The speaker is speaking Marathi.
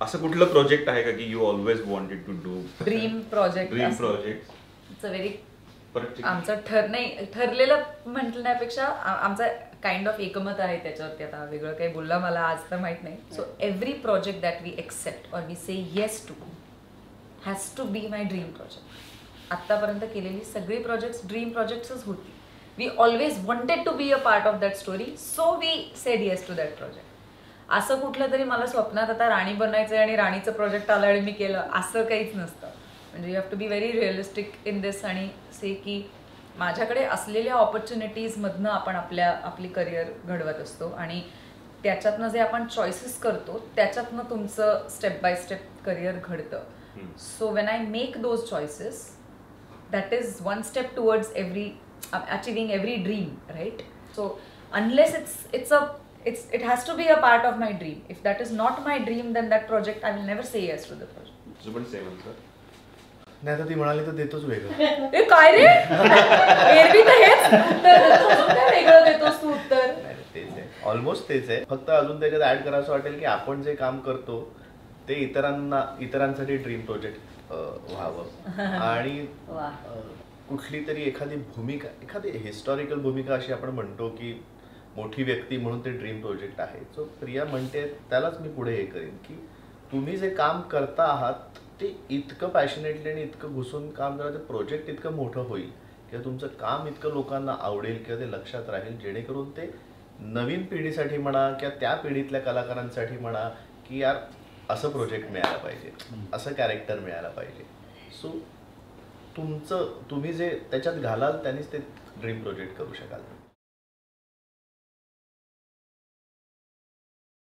असं कुठलं प्रोजेक्ट आहे का की you always wanted to do? Dream project it's a very आमचं ठरलेलं म्हटण्यापेक्षा आमचा काइंड ऑफ एकमत आहे त्याच्यावरती. आता वेगळं काही बोलला मला आज तर माहित नाही. So every project that we accept or we say yes to has to be my dream project. आत्तापर्यंत केलेली सगळी प्रोजेक्ट्स ड्रीम प्रोजेक्ट्सच होती. We always wanted to be a part of that story, so we said yes to that project. असं कुठलं तरी मला स्वप्नात आता राणी बनायचं आणि राणीचं प्रोजेक्ट आलं आणि मी केलं असं काहीच नसतं. म्हणजे you have to be very realistic in this आणि से की माझ्याकडे असलेल्या ऑपॉर्च्युनिटीजमधनं आपण आपली करिअर घडवत असतो आणि त्याच्यातनं जे आपण चॉईसेस करतो त्याच्यातनं तुमचं स्टेप बाय स्टेप करिअर घडतं. So when I make those choices that is one step towards achieving every dream, right? So unless it has to be a part of my dream. If that is not my dream, then that project I will never say yes to the project. जुबन सेवन सर नाही आता ती म्हणाली तर देतोच वेगळं. ए काय रे, एरवी तर हेच उत्तर काय वेगळं देतोस तू उत्तर? तेच आहे, ऑलमोस्ट तेच आहे. फक्त अजून त्याच्यात ऍड करायचं वाटेल की आपण जे काम करतो ते इतरांसाठी ड्रीम प्रोजेक्ट व्हावं आणि कुठली तरी एखादी हिस्टॉरिकल भूमिका अशी आपण म्हणतो की मोठी व्यक्ती म्हणून ते ड्रीम प्रोजेक्ट आहे. सो प्रिया म्हणते त्यालाच मी पुढे हे करेन की तुम्ही जे काम करता आहात ते इतकं पॅशनेटली आणि इतकं घुसून काम करा ते प्रोजेक्ट इतकं मोठं होईल किंवा तुमचं काम इतकं लोकांना आवडेल किंवा ते लक्षात राहील जेणेकरून ते नवीन पिढीसाठी म्हणा किंवा त्या पिढीतल्या कलाकारांसाठी म्हणा की यार असं प्रोजेक्ट मिळायला पाहिजे, असं कॅरेक्टर मिळायला पाहिजे. सो तुम्ही जे त्याच्यात घालाल त्यांनीच ते ड्रीम प्रोजेक्ट करू शकाल.